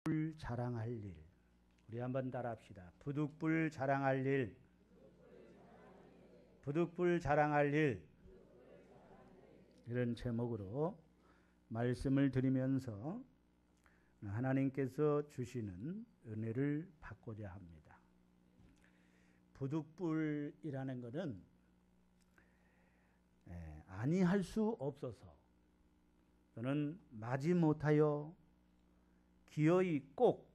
부득불 자랑할 일. 우리 한번 따라합시다. 부득불 자랑할 일. 부득불 자랑할 일. 이런 제목으로 말씀을 드리면서 하나님께서 주시는 은혜를 받고자 합니다. 부득불이라는 것은 아니할 수 없어서 또는 마지못하여 기어이 꼭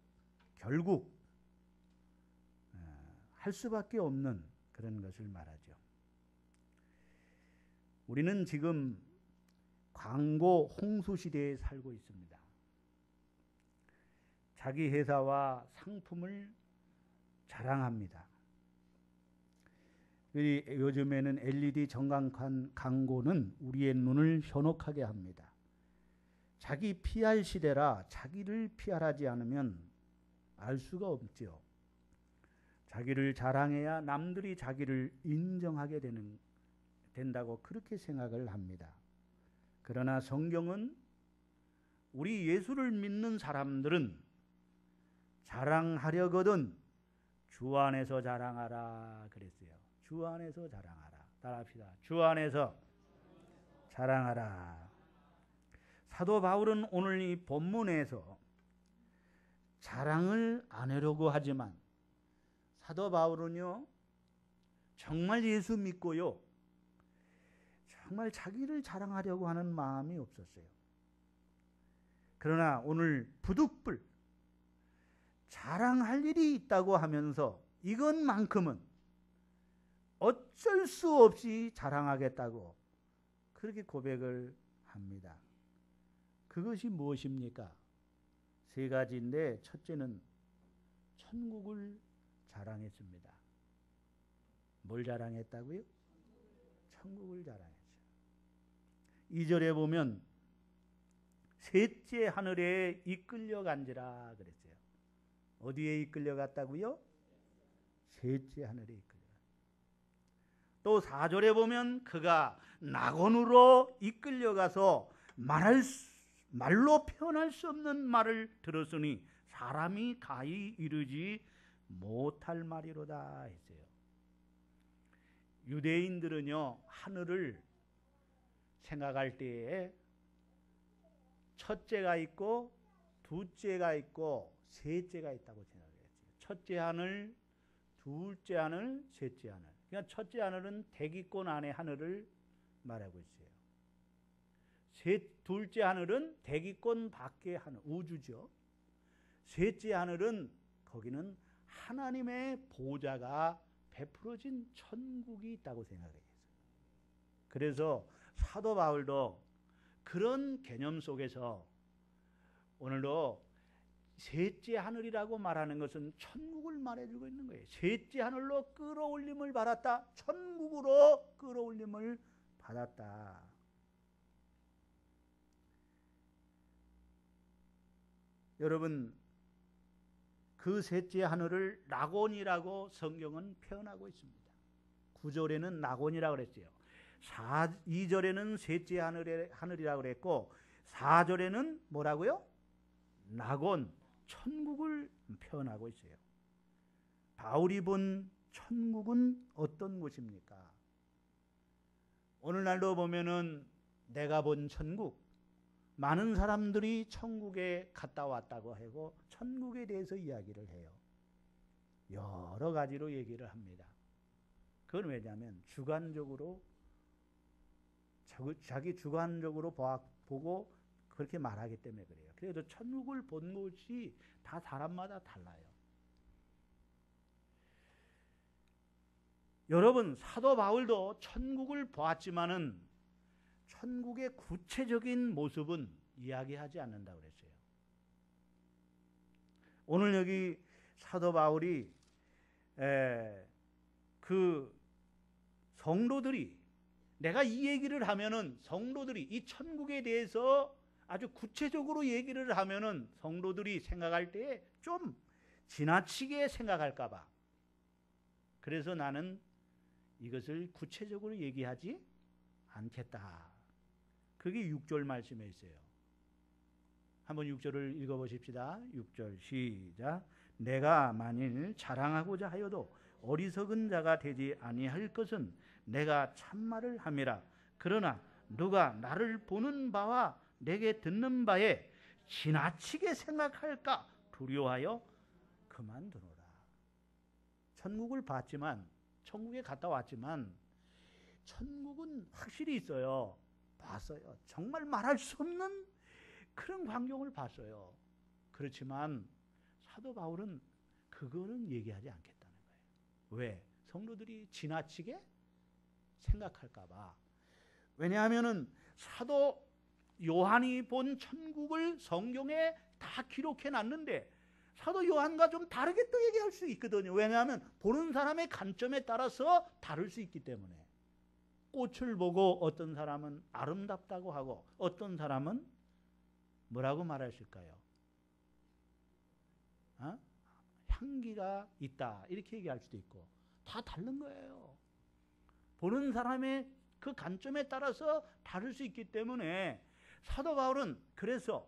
결국 할 수밖에 없는 그런 것을 말하죠. 우리는 지금 광고 홍수 시대에 살고 있습니다. 자기 회사와 상품을 자랑합니다. 요즘에는 LED 전광판 광고는 우리의 눈을 현혹하게 합니다. 자기 PR 시대라 자기를 PR하지 않으면 알 수가 없죠. 자기를 자랑해야 남들이 자기를 인정하게 된다고 그렇게 생각을 합니다. 그러나 성경은 우리 예수를 믿는 사람들은 자랑하려거든 주 안에서 자랑하라 그랬어요. 주 안에서 자랑하라. 따라합시다. 주 안에서 자랑하라. 사도 바울은 오늘 이 본문에서 자랑을 안 하려고 하지만 사도 바울은요 정말 예수 믿고요 정말 자기를 자랑하려고 하는 마음이 없었어요. 그러나 오늘 부득불 자랑할 일이 있다고 하면서 이것만큼은 어쩔 수 없이 자랑하겠다고 그렇게 고백을 합니다. 그것이 무엇입니까? 세 가지인데 첫째는 천국을 자랑했습니다. 뭘 자랑했다고요? 천국을 자랑했죠. 2절에 보면 셋째 하늘에 이끌려간지라 그랬어요. 어디에 이끌려갔다고요? 셋째 하늘에 이끌려갔다. 또 4절에 보면 그가 낙원으로 이끌려가서 말로 표현할 수 없는 말을 들었으니 사람이 가히 이르지 못할 말이로다 했어요. 유대인들은요 하늘을 생각할 때에 첫째가 있고 둘째가 있고 셋째가 있다고 생각했어요. 첫째 하늘, 둘째 하늘, 셋째 하늘. 그러니까 첫째 하늘은 대기권 안의 하늘을 말하고 있어요. 둘째 하늘은 대기권 밖의 하늘, 우주죠. 셋째 하늘은 거기는 하나님의 보좌가 베풀어진 천국이 있다고 생각해요. 그래서 사도 바울도 그런 개념 속에서 오늘도 셋째 하늘이라고 말하는 것은 천국을 말해주고 있는 거예요. 셋째 하늘로 끌어올림을 받았다. 천국으로 끌어올림을 받았다. 여러분 그 셋째 하늘을 낙원이라고 성경은 표현하고 있습니다. 9절에는 낙원이라고 그랬어요. 2절에는 셋째 하늘이라고 그랬고 4절에는 뭐라고요? 낙원, 천국을 표현하고 있어요. 바울이 본 천국은 어떤 곳입니까? 오늘날도 보면은 내가 본 천국, 많은 사람들이 천국에 갔다 왔다고 하고 천국에 대해서 이야기를 해요. 여러 가지로 얘기를 합니다. 그건 왜냐하면 주관적으로 자기 주관적으로 보고 그렇게 말하기 때문에 그래요. 그래도 천국을 본 곳이 다 사람마다 달라요. 여러분 사도 바울도 천국을 보았지만은 천국의 구체적인 모습은 이야기하지 않는다고 그랬어요. 오늘 여기 사도 바울이 그 성도들이 내가 이 얘기를 하면은 성도들이 이 천국에 대해서 아주 구체적으로 얘기를 하면은 성도들이 생각할 때 좀 지나치게 생각할까 봐. 그래서 나는 이것을 구체적으로 얘기하지 않겠다. 그게 6절 말씀에 있어요. 한번 6절을 읽어보십시다. 6절 시작. 내가 만일 자랑하고자 하여도 어리석은 자가 되지 아니할 것은 내가 참말을 함이라. 그러나 누가 나를 보는 바와 내게 듣는 바에 지나치게 생각할까 두려워하여 그만두노라. 천국을 봤지만, 천국에 갔다 왔지만 천국은 확실히 있어요. 봤어요. 정말 말할 수 없는 그런 광경을 봤어요. 그렇지만 사도 바울은 그거는 얘기하지 않겠다는 거예요. 왜? 성도들이 지나치게 생각할까 봐. 왜냐하면은 사도 요한이 본 천국을 성경에 다 기록해 놨는데 사도 요한과 좀 다르게 또 얘기할 수 있거든요. 왜냐하면 보는 사람의 관점에 따라서 다를 수 있기 때문에. 꽃을 보고 어떤 사람은 아름답다고 하고 어떤 사람은 뭐라고 말하실까요? 향기가 있다 이렇게 얘기할 수도 있고 다 다른 거예요. 보는 사람의 그 관점에 따라서 다를 수 있기 때문에 사도 바울은 그래서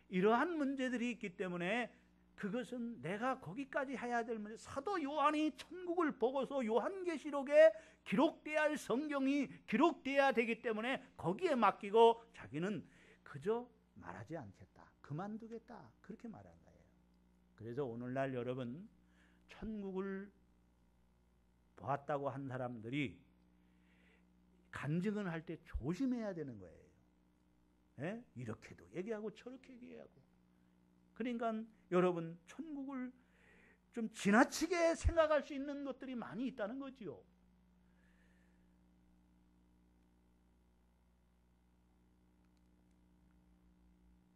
이러한 문제들이 있기 때문에 그것은 내가 거기까지 해야 될 문제. 사도 요한이 천국을 보고서 요한계시록에 기록돼야 할 성경이 기록돼야 되기 때문에 거기에 맡기고 자기는 그저 말하지 않겠다. 그만두겠다. 그렇게 말한 거예요. 그래서 오늘날 여러분 천국을 보았다고 한 사람들이 간증을 할 때 조심해야 되는 거예요. 예? 이렇게도 얘기하고 저렇게 얘기하고. 그러니까 여러분 천국을 좀 지나치게 생각할 수 있는 것들이 많이 있다는 거지요.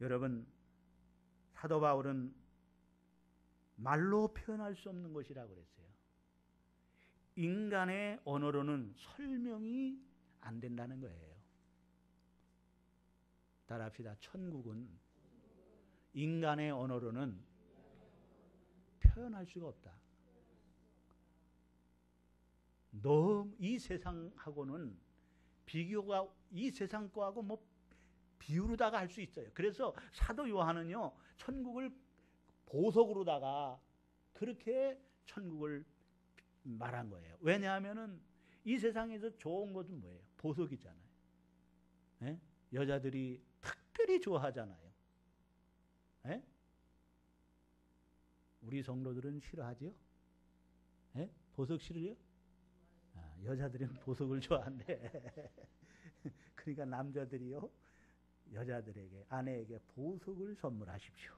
여러분 사도 바울은 말로 표현할 수 없는 것이라고 그랬어요. 인간의 언어로는 설명이 안 된다는 거예요. 따라합시다. 천국은 인간의 언어로는 표현할 수가 없다. 너무 이 세상하고는 비교가 이 세상 거하고 뭐 비유로다가 할 수 있어요. 그래서 사도 요한은요 천국을 보석으로다가 그렇게 천국을 말한 거예요. 왜냐하면은 이 세상에서 좋은 것은 뭐예요? 보석이잖아요. 네? 여자들이 특별히 좋아하잖아요. 네? 우리 성도들은 싫어하죠? 네? 보석 싫어요? 여자들은 보석을 좋아한대. 그러니까 남자들이요 여자들에게 아내에게 보석을 선물하십시오.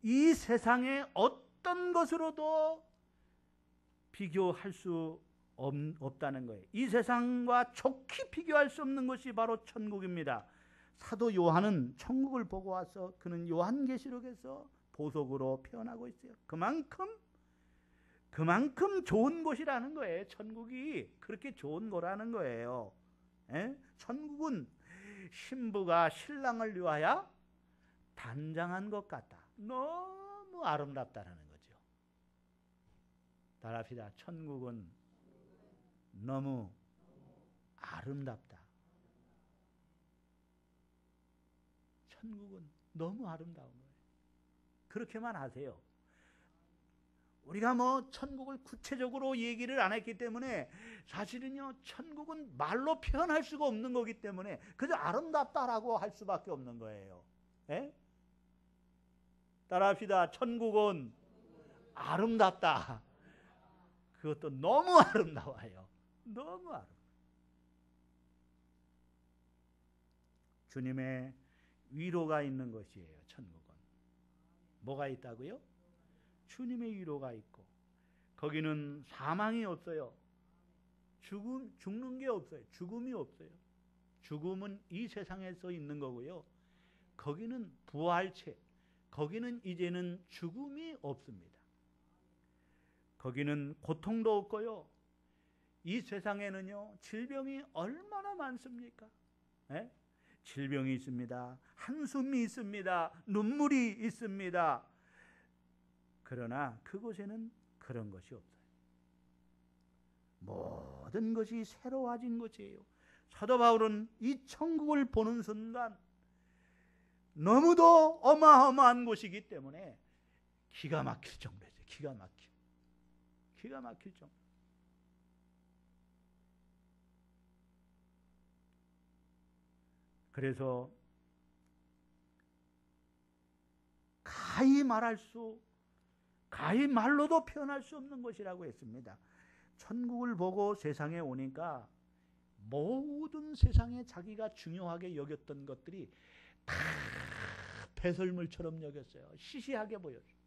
이 세상에 어떤 것으로도 비교할 수 없다는 거예요. 이 세상과 좋게 비교할 수 없는 것이 바로 천국입니다. 사도 요한은 천국을 보고 와서 그는 요한계시록에서 보석으로 표현하고 있어요. 그만큼 좋은 곳이라는 거예요. 천국이 그렇게 좋은 거라는 거예요. 에? 천국은 신부가 신랑을 위하여 단장한 것 같다. 너무 아름답다라는 거죠. 따라합시다. 천국은 너무 아름답다. 천국은 너무 아름다운 거예요. 그렇게만 하세요. 우리가 뭐 천국을 구체적으로 얘기를 안 했기 때문에 사실은요 천국은 말로 표현할 수가 없는 거기 때문에 그저 아름답다라고 할 수밖에 없는 거예요. 에? 따라합시다. 천국은 아름답다. 그것도 너무 아름다워요. 너무 아름다워요. 주님의 위로가 있는 것이에요. 천국은. 뭐가 있다고요? 주님의 위로가 있고 거기는 사망이 없어요. 죽는 게 없어요. 죽음이 없어요. 죽음은 이 세상에서 있는 거고요. 거기는 부활체. 거기는 이제는 죽음이 없습니다. 거기는 고통도 없고요. 이 세상에는요 질병이 얼마나 많습니까? 네? 질병이 있습니다. 한숨이 있습니다. 눈물이 있습니다. 그러나 그곳에는 그런 것이 없어요. 모든 것이 새로워진 것이에요. 사도 바울은 이 천국을 보는 순간 너무도 어마어마한 곳이기 때문에 기가 막힐 정도죠. 기가 막힐 정도. 그래서 가히 말로도 표현할 수 없는 것이라고 했습니다. 천국을 보고 세상에 오니까 모든 세상에 자기가 중요하게 여겼던 것들이 다 배설물처럼 여겼어요. 시시하게 보였어요.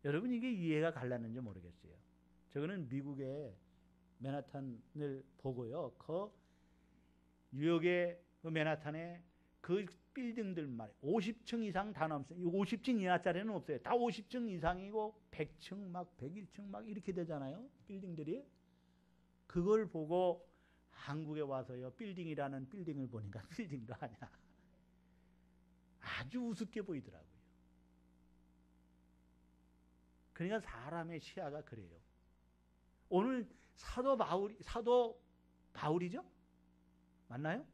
여러분 이게 이해가 갈랐는지 모르겠어요. 저거는 미국의 맨하탄을 보고요. 그 뉴욕의 그 맨하탄에 그 빌딩들 말이에요. 50층 이상 다 넘어요. 50층 이하짜리는 없어요. 다 50층 이상이고 100층 막 101층 막 이렇게 되잖아요. 빌딩들이. 그걸 보고 한국에 와서요. 빌딩이라는 빌딩을 보니까 빌딩도 아니야. 아주 우습게 보이더라고요. 그러니까 사람의 시야가 그래요. 오늘 사도 바울이죠? 맞나요?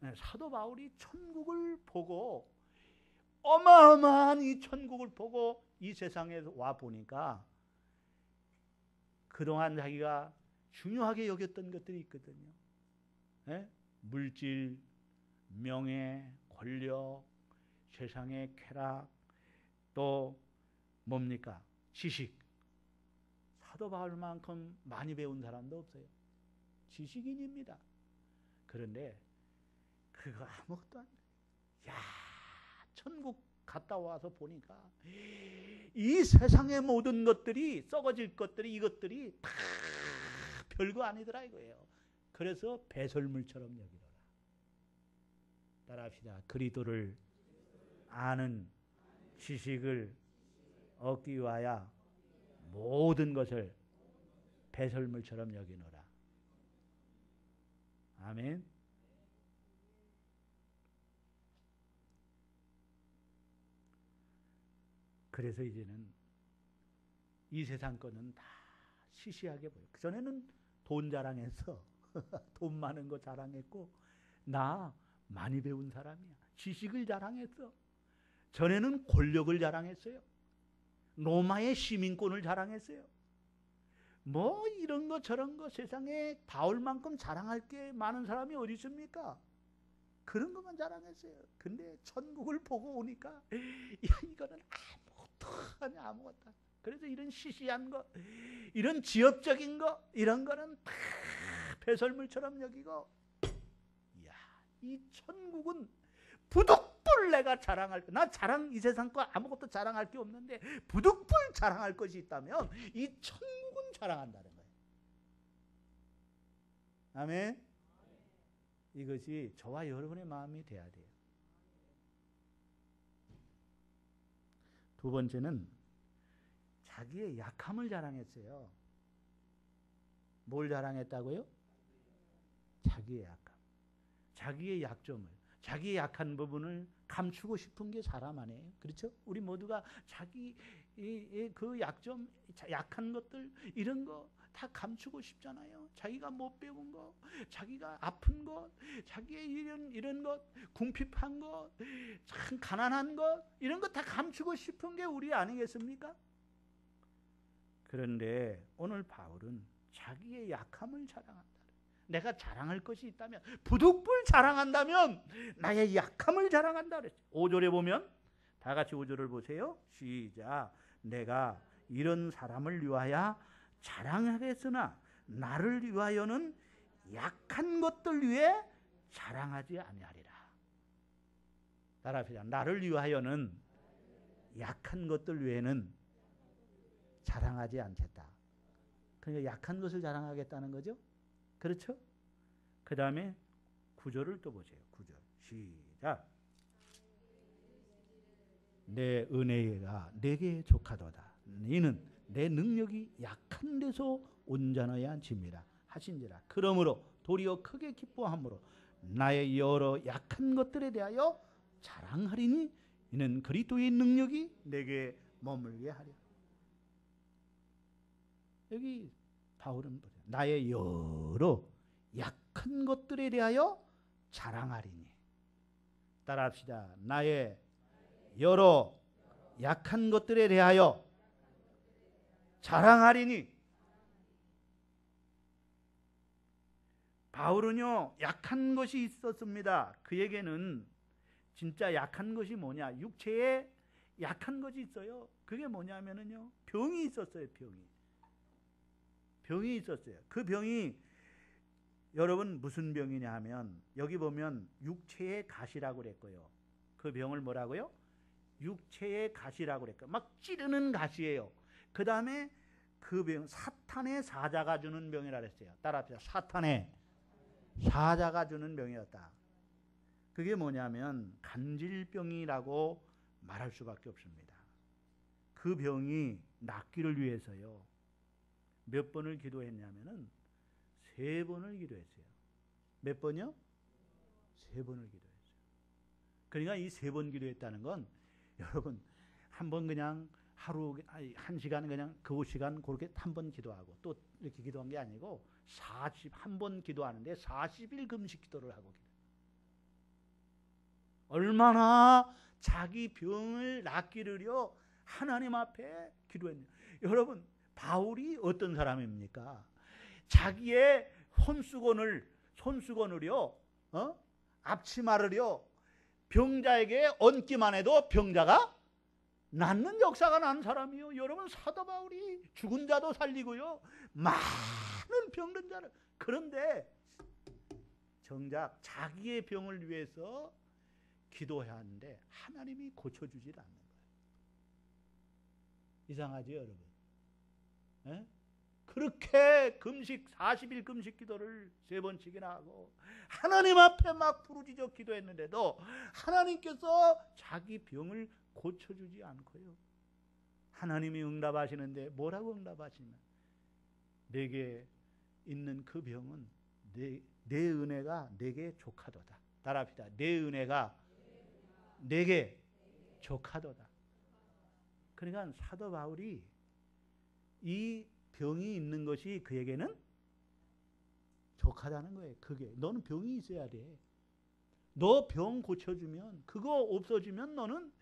네, 사도 바울이 천국을 보고 어마어마한 이 천국을 보고 이 세상에 와 보니까 그동안 자기가 중요하게 여겼던 것들이 있거든요. 네? 물질, 명예, 권력, 세상의 쾌락, 또 뭡니까? 지식. 사도 바울만큼 많이 배운 사람도 없어요. 지식인입니다. 그런데 그거 아무것도 안 돼요. 야, 천국 갔다 와서 보니까 이 세상의 모든 것들이 썩어질 것들이 이것들이 다 별거 아니더라 이거예요. 그래서 배설물처럼 여기더라. 따라합시다. 그리스도를 아는 지식을 얻기 위하여 모든 것을 배설물처럼 여기노라. 아멘. 그래서 이제는 이 세상 거는 다 시시하게 보여. 그전에는 돈 자랑했어. 돈 많은 거 자랑했고 나 많이 배운 사람이야. 지식을 자랑했어. 전에는 권력을 자랑했어요. 로마의 시민권을 자랑했어요. 뭐 이런 거 저런 거 세상에 바울만큼 자랑할 게 많은 사람이 어디 있습니까? 그런 것만 자랑했어요. 근데 천국을 보고 오니까 야 이거는 아무것도 아니야. 아무것도. 그래서 이런 시시한 거, 이런 지엽적인 거, 이런 거는 다 배설물처럼 여기고 야, 이 천국은 부득불 내가 자랑할 나 이 세상 거 아무것도 자랑할 게 없는데 부득불 자랑할 것이 있다면 이 천국은 자랑한다는 거예요. 아멘. 이것이 저와 여러분의 마음이 돼야 돼요. 두 번째는 자기의 약함을 자랑했어요. 뭘 자랑했다고요? 자기의 약함. 자기의 약점을. 자기의 약한 부분을 감추고 싶은 게 사람 아니에요? 그렇죠? 우리 모두가 자기 그 약점, 약한 것들 이런 거 다 감추고 싶잖아요. 자기가 못 배운 거, 자기가 아픈 것, 자기의 이런 것, 궁핍한 것, 참 가난한 것 이런 거 다 감추고 싶은 게 우리 아니겠습니까? 그런데 오늘 바울은 자기의 약함을 자랑한다. 내가 자랑할 것이 있다면 부득불 자랑한다면 나의 약함을 자랑한다 그랬죠. 5절에 보면 다 같이 5절을 보세요. 시작. 내가 이런 사람을 위하여 자랑하겠으나 나를 위하여는 약한 것들 위해 자랑하지 아니하리라. 따라합시다. 나를 위하여는 약한 것들 외에는 자랑하지 않겠다. 그러니까 약한 것을 자랑하겠다는 거죠. 그렇죠? 그 다음에 9절을 또 보세요. 9절 시작. 내 은혜가 내게 족하도다. 이는 내 능력이 약한 데서 온전해야 짐이라 하신지라. 그러므로 도리어 크게 기뻐함으로 나의 여러 약한 것들에 대하여 자랑하리니 이는 그리스도의 능력이 내게 머물게 하리라. 여기 바울은 나의 여러 약한 것들에 대하여 자랑하리니. 따라합시다. 나의 여러 약한 것들에 대하여 자랑하리니. 바울은요, 약한 것이 있었습니다. 그에게는 진짜 약한 것이 뭐냐? 육체에 약한 것이 있어요. 그게 뭐냐면요, 병이 있었어요. 병이 있었어요. 그 병이 여러분 무슨 병이냐 하면, 여기 보면 육체의 가시라고 그랬고요. 그 병을 뭐라고요? 육체의 가시라고 그랬고요. 막 찌르는 가시예요. 그 다음에 그 병, 사탄의 사자가 주는 병이라 그랬어요. 따라합시다. 사탄의 사자가 주는 병이었다. 그게 뭐냐면 간질병이라고 말할 수밖에 없습니다. 그 병이 낫기를 위해서요, 몇 번을 기도했냐면은 3번을 기도했어요. 몇 번이요? 3번을 기도했어요. 그러니까 이 3번 기도했다는 건 여러분 한 번 그냥 하루 1시간 그냥 그 시간 그렇게 한 번 기도하고 또 이렇게 기도한 게 아니고 41번 기도하는데 40일 금식 기도를 하고 기도해요. 얼마나 자기 병을 낫기를요 하나님 앞에 기도했냐. 여러분 바울이 어떤 사람입니까? 자기의 손수건을요, 앞치마를요, 병자에게 얹기만 해도 병자가 낫는 역사가 난 사람이요. 여러분 사도 바울이 죽은 자도 살리고요, 많은 병든 자를. 그런데 정작 자기의 병을 위해서 기도해야 하는데 하나님이 고쳐주질 않는 거예요. 이상하죠, 여러분? 에? 그렇게 금식 40일 금식 기도를 3번씩이나 하고 하나님 앞에 막 부르짖어 기도했는데도 하나님께서 자기 병을 고쳐주지 않고요, 하나님이 응답하시는데 뭐라고 응답하시냐면, 내게 있는 그 병은 내 은혜가 내게 족하도다. 따라합시다. 내 은혜가 내게 족하도다. 그러니까 사도 바울이 이 병이 있는 것이 그에게는 족하다는 거예요. 그게 너는 병이 있어야 돼. 너 병 고쳐주면, 그거 없어지면 너는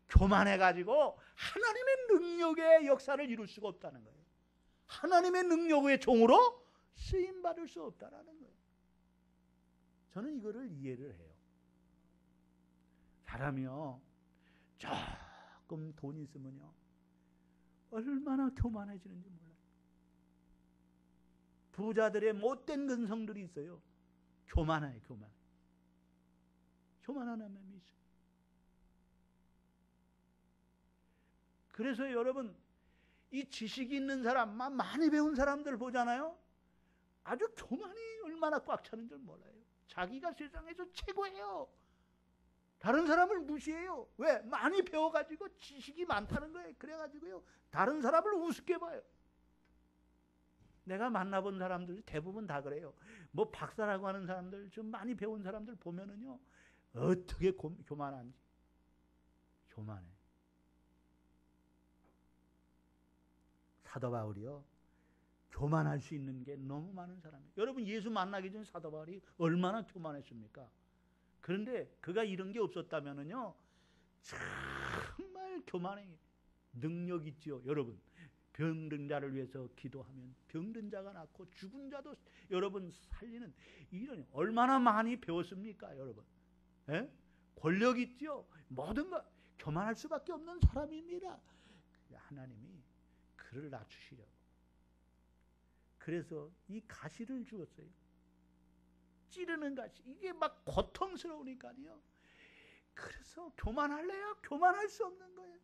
교만해가지고 하나님의 능력의 역사를 이룰 수가 없다는 거예요. 하나님의 능력의 종으로 쓰임받을 수 없다는 거예요. 저는 이거를 이해를 해요. 사람이요, 조금 돈 있으면요 얼마나 교만해지는지 몰라요. 부자들의 못된 근성들이 있어요. 교만해요. 교만한 마음이 있어요. 그래서 여러분 이 지식이 있는 사람, 많이 배운 사람들 보잖아요. 아주 교만이 얼마나 꽉 차는 줄 몰라요. 자기가 세상에서 최고예요. 다른 사람을 무시해요. 왜? 많이 배워가지고 지식이 많다는 거예요. 그래가지고요 다른 사람을 우습게 봐요. 내가 만나본 사람들 대부분 다 그래요. 뭐 박사라고 하는 사람들, 좀 많이 배운 사람들 보면은요 어떻게 교만한지. 교만해. 사도 바울이요 교만할 수 있는 게 너무 많은 사람이에요. 여러분 예수 만나기 전 사도 바울이 얼마나 교만했습니까? 그런데 그가 이런 게 없었다면은요 정말 교만해. 능력 있지요. 여러분 병든 자를 위해서 기도하면 병든 자가 낫고 죽은 자도 여러분 살리는, 이런 얼마나 많이 배웠습니까 여러분? 에? 권력 있지요. 모든 거 교만할 수밖에 없는 사람입니다. 하나님이 그를 낮추시려고 그래서 이 가시를 주었어요. 찌르는 가시. 이게 막 고통스러우니까요. 그래서 교만할래요? 교만할 수 없는 거예요.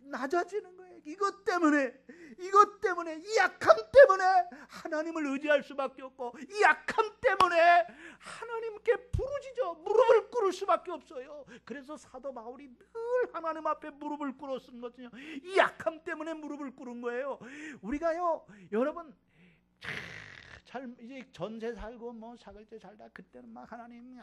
낮아지는 거예요. 이것 때문에 이 약함 때문에 하나님을 의지할 수밖에 없고, 이 약함 때문에 하나님께 부르짖어 무릎을 꿇을 수밖에 없어요. 그래서 사도 바울이 늘 하나님 앞에 무릎을 꿇었은 것은요 이 약함 때문에 무릎을 꿇은 거예요. 우리가요 여러분 이제 전세 살고 뭐 사글 때 살다 그때는 막 하나님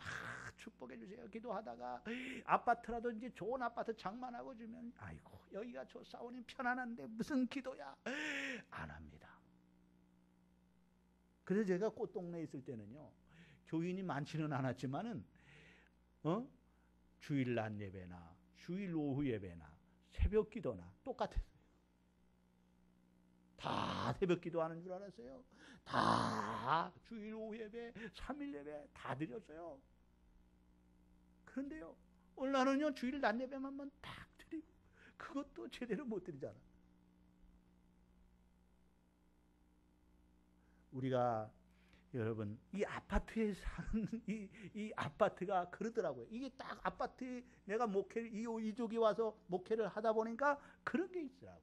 축복해 주세요 기도하다가 아파트라도 이제 좋은 아파트 장만하고 주면 아이고 여기가 저 싸우니 편안한데 무슨 기도야 안 합니다. 그래서 제가 꽃동네에 있을 때는요, 교인이 많지는 않았지만은 주일 낮 예배나 주일 오후 예배나 새벽 기도나 똑같았어요. 다 새벽 기도하는 줄 알았어요. 다 주일 오후 예배, 3일 예배 다 드렸어요. 그런데요, 오늘 나는요 주일 낮 예배만 딱 드리고 그것도 제대로 못 드리잖아. 우리가 여러분 이 아파트에 사는 이 아파트가 그러더라고요. 이게 딱 아파트에 내가 목회를 이족이 와서 목회를 하다 보니까 그런 게 있더라고.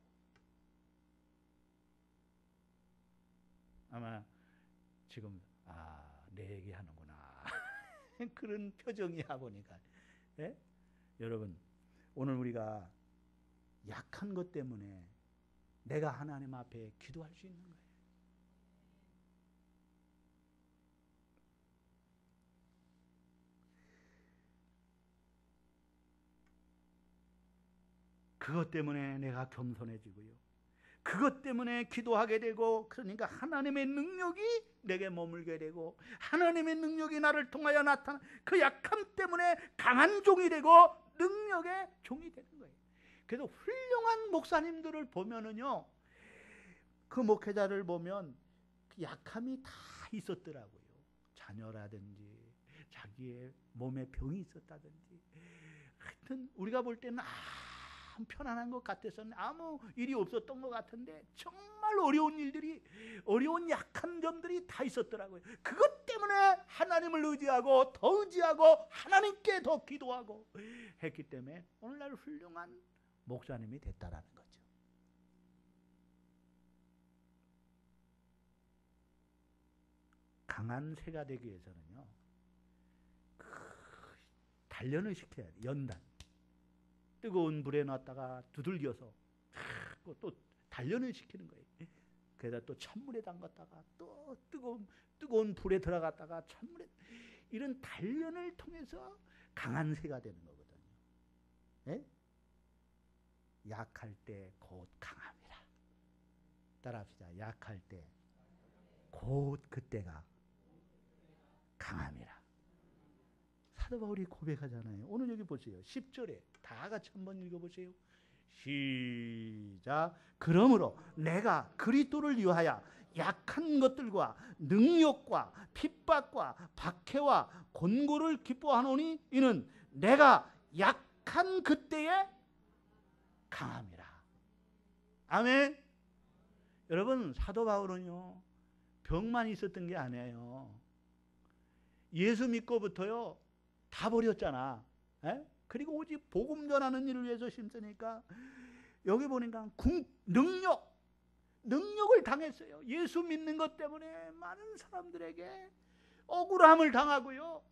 아마 지금 내 얘기하는구나 그런 표정이야 보니까. 예? 여러분 오늘 우리가 약한 것 때문에 내가 하나님 앞에 기도할 수 있는 거예요. 그것 때문에 내가 겸손해지고요. 그것 때문에 기도하게 되고, 그러니까 하나님의 능력이 내게 머물게 되고 하나님의 능력이 나를 통하여 나타나 그 약함 때문에 강한 종이 되고 능력의 종이 되는 거예요. 그래서 훌륭한 목사님들을 보면은요, 그 목회자를 보면 그 약함이 다 있었더라고요. 자녀라든지 자기의 몸에 병이 있었다든지, 하여튼 우리가 볼 때는 편안한 것 같아서는 아무 일이 없었던 것 같은데 정말 어려운 일들이, 어려운 약한 점들이 다 있었더라고요. 그것 때문에 하나님을 의지하고 더 의지하고 하나님께 더 기도하고 했기 때문에 오늘날 훌륭한 목사님이 됐다라는 거죠. 강한 새가 되기 위해서는요, 단련을 시켜야 돼요. 연단. 뜨거운 불에 놨다가 두들겨서 또 단련을 시키는 거예요. 그래서 또 찬물에 담갔다가 또 뜨거운 불에 들어갔다가 찬물에, 이런 단련을 통해서 강한 새가 되는 거거든요. 네? 약할 때 곧 강함이라. 따라합시다. 약할 때 곧 그때가 강함이라. 사도 바울이 고백하잖아요. 오늘 여기 보세요. 10절에 다 같이 한번 읽어보세요. 시작. 그러므로 내가 그리스도를 위하여 약한 것들과 능력과 핍박과 박해와 곤고를 기뻐하노니 이는 내가 약한 그때에 강함이라. 아멘. 여러분 사도 바울은요 병만 있었던 게 아니에요. 예수 믿고부터요 다 버렸잖아. 에? 그리고 오직 복음 전하는 일을 위해서 힘쓰니까 여기 보니까 능력을 당했어요. 예수 믿는 것 때문에 많은 사람들에게 억울함을 당하고요,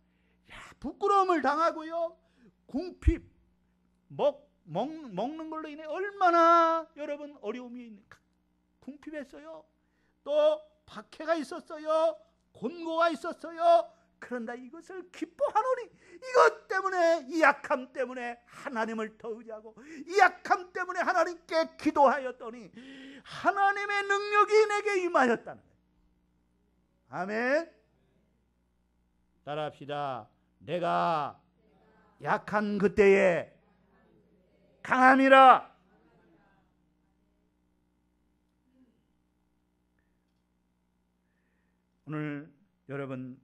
부끄러움을 당하고요, 궁핍, 먹는 걸로 인해 얼마나 여러분 어려움이 있는, 궁핍했어요. 또 박해가 있었어요. 곤고가 있었어요. 그런다 이것을 기뻐하노니, 이것 때문에, 이 약함 때문에 하나님을 더 의지하고 이 약함 때문에 하나님께 기도하였더니 하나님의 능력이 내게 임하였다는 거예요. 아멘. 따라합시다. 내가 약한 그때에 강함이라. 오늘 여러분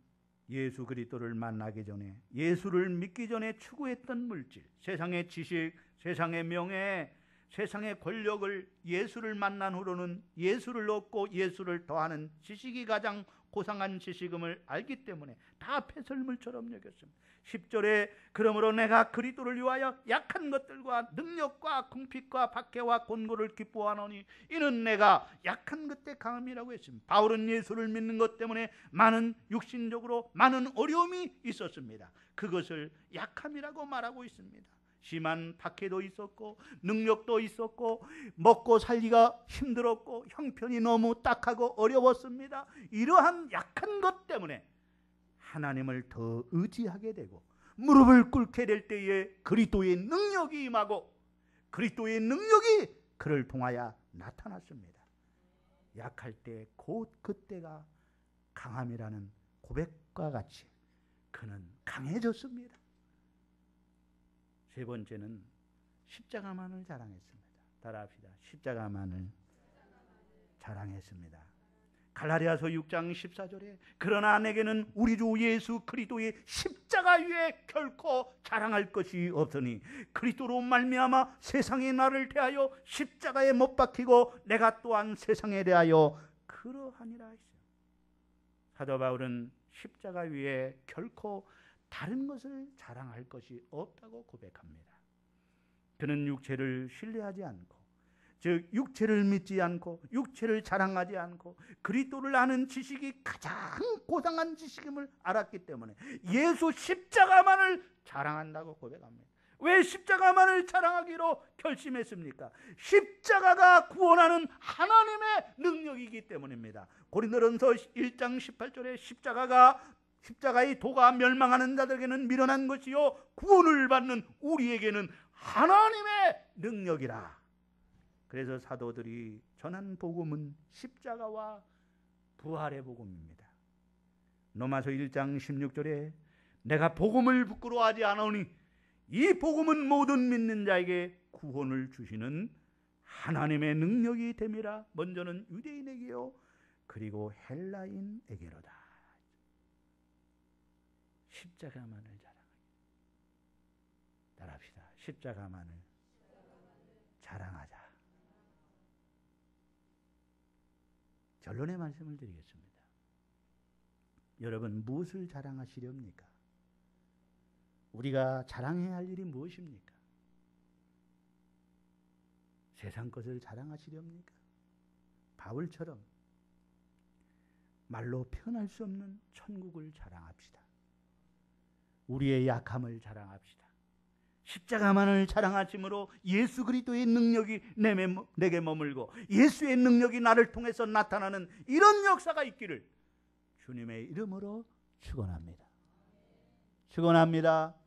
예수 그리스도를 만나기 전에, 예수를 믿기 전에 추구했던 물질, 세상의 지식, 세상의 명예, 세상의 권력을 예수를 만난 후로는 예수를 얻고 예수를 더하는 지식이 가장 고상한 지식임을 알기 때문에 다 폐설물처럼 여겼습니다. 10절에 그러므로 내가 그리스도를 위하여 약한 것들과 능력과 궁핍과 박해와 곤고를 기뻐하노니 이는 내가 약한 그때 강함이라고 했습니다. 바울은 예수를 믿는 것 때문에 많은 육신적으로 많은 어려움이 있었습니다. 그것을 약함이라고 말하고 있습니다. 심한 박해도 있었고 능력도 있었고 먹고 살기가 힘들었고 형편이 너무 딱하고 어려웠습니다. 이러한 약한 것 때문에 하나님을 더 의지하게 되고 무릎을 꿇게 될 때에 그리스도의 능력이 임하고 그리스도의 능력이 그를 통하여 나타났습니다. 약할 때 곧 그때가 강함이라는 고백과 같이 그는 강해졌습니다. 세 번째는 십자가만을 자랑했습니다. 따라합시다. 십자가만을 자랑했습니다. 갈라디아서 6장 14절에 그러나 내게는 우리 주 예수 그리스도의 십자가 위에 결코 자랑할 것이 없으니 그리스도로 말미암아 세상이 나를 대하여 십자가에 못 박히고 내가 또한 세상에 대하여 그러하니라 했어요. 사도 바울은 십자가 위에 결코 다른 것을 자랑할 것이 없다고 고백합니다. 그는 육체를 신뢰하지 않고, 즉 육체를 믿지 않고 육체를 자랑하지 않고 그리스도를 아는 지식이 가장 고상한 지식임을 알았기 때문에 예수 십자가만을 자랑한다고 고백합니다. 왜 십자가만을 자랑하기로 결심했습니까? 십자가가 구원하는 하나님의 능력이기 때문입니다. 고린도전서 1장 18절에 십자가의 도가 멸망하는 자들에게는 미련한 것이요 구원을 받는 우리에게는 하나님의 능력이라. 그래서 사도들이 전한 복음은 십자가와 부활의 복음입니다. 로마서 1장 16절에 내가 복음을 부끄러워하지 않으니 이 복음은 모든 믿는 자에게 구원을 주시는 하나님의 능력이 됨이라. 먼저는 유대인에게요 그리고 헬라인에게로다. 십자가만을 자랑하기. 따라합시다. 십자가만을 자랑하자. 결론의 말씀을 드리겠습니다. 여러분 무엇을 자랑하시렵니까? 우리가 자랑해야 할 일이 무엇입니까? 세상 것을 자랑하시렵니까? 바울처럼 말로 표현할 수 없는 천국을 자랑합시다. 우리의 약함을 자랑합시다. 십자가만을 자랑하심으로 예수 그리스도의 능력이 내게 머물고 예수의 능력이 나를 통해서 나타나는 이런 역사가 있기를 주님의 이름으로 축원합니다. 축원합니다.